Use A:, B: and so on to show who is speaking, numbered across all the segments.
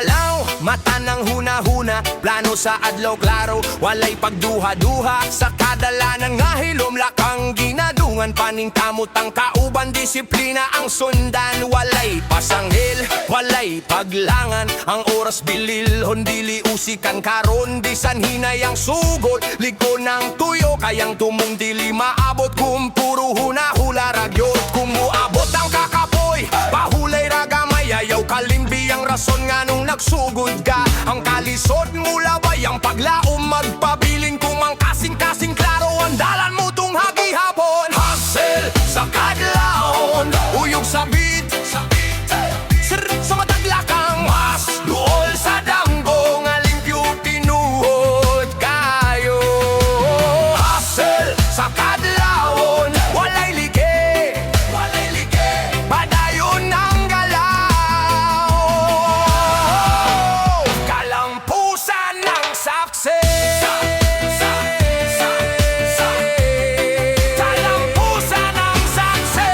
A: Adlaw, mata ng huna-huna, plano sa adlaw klaro, walay pagduha-duha, sa kadalanan nga hilom lakang ginadungan, paningkamot ang kauban, disiplina ang sundan, walay pasanghil, walay paglangan, ang oras bilil, hondili usikan karon, di sanhinay ang sugod, liko ng tuyo, kayang tumong dili maabot, kung puro huna-hula ragyot, kung muabot ang kakapoy, pahulay ragamay, ayaw kalimbi ang rason nga nung nagsugod ka, ang kalisod mula bay ang paglaom, magpabiling kung ang kasing-kasing klaro, andalan mo tung hagi-hapon, hustle sa kadlaon, uyog sa beat, sir sa mataglakang, mas duol sa damgo, nga limpyo tinuod kayo, hustle sa kadlaon, walay like, padayon ng galaw, kalampusan ng success, kalampusan ng success,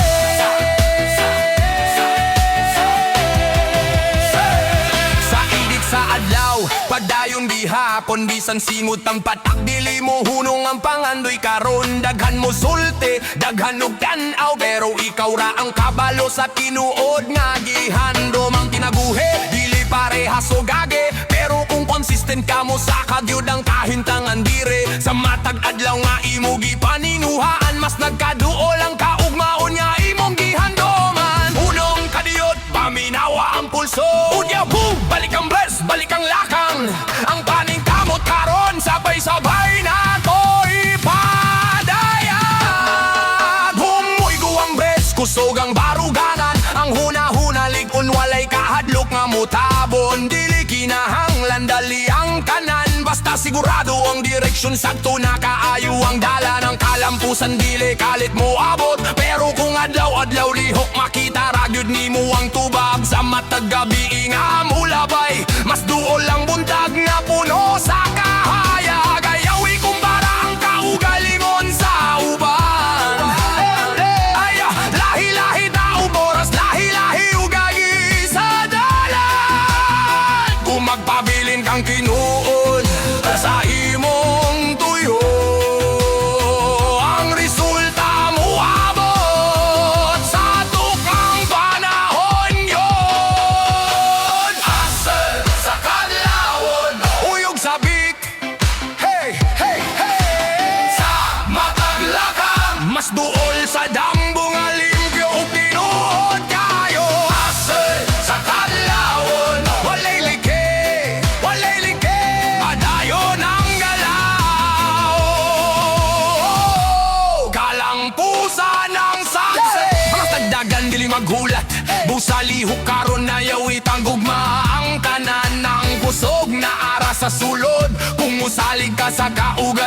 A: sa idik sa adlaw, padayon di hapon, bisan singot ang patak, dili mo hunong ang pangandoy karon, daghan mo sulti, daghan og tan-aw, pero ikaw ra ang kabalo sa tinuod nga gihandom, ang kinabuhi dili parehas o gage, pero kung consistent ka mo sa kadyod ang kahintangan dire, sa matag adlaw nga imo gipaninguhaan, mas nagkaduol ang kaugmaon nga imong gihandoman, unong kadiyot paminawa ang pulso, udyaw boom, balik ang bless, balik ang lakang, ang paningkamot karon, sabay-sabay na to ipadayag, humuy guwang bes, kusog ang baruganan, ang huna-huna ligon, walay kahadlok nga mutabon, dili kinahanglan dali ang kanan, basta sigurado ang direksyon, sakto na kaayo ang dala ng kalampusan, dili kalit mo abot, pero kung adlaw-adlaw lihok makita ragyod nimo ang tubag, sa matag gabi nga mulabay, mas duol ang buntag nga puno sa kahayag, ayaw ikumpara ang kaugalingon sa uban, lahi-lahi taong oras, lahi-lahi ugagi sa dalan, kung magpabilin kang kinuod sa imong tuyo, ang resulta mo abot sa tukang panahon yon, asal sa kadlawon, uyog sa bik, hey, hey, hey, sa mataglakang, mas duol sa dambo nga limpyo ug tinuod kayo, asal sa kadlawon, walay like, padayon ang galaw, kalampusan ng success, mga tagdagan dili maghulat, busa lihok karon na yawit ang gugma, ang tanan ng kusog na ara sa sulod, kung musalig ka sa kauga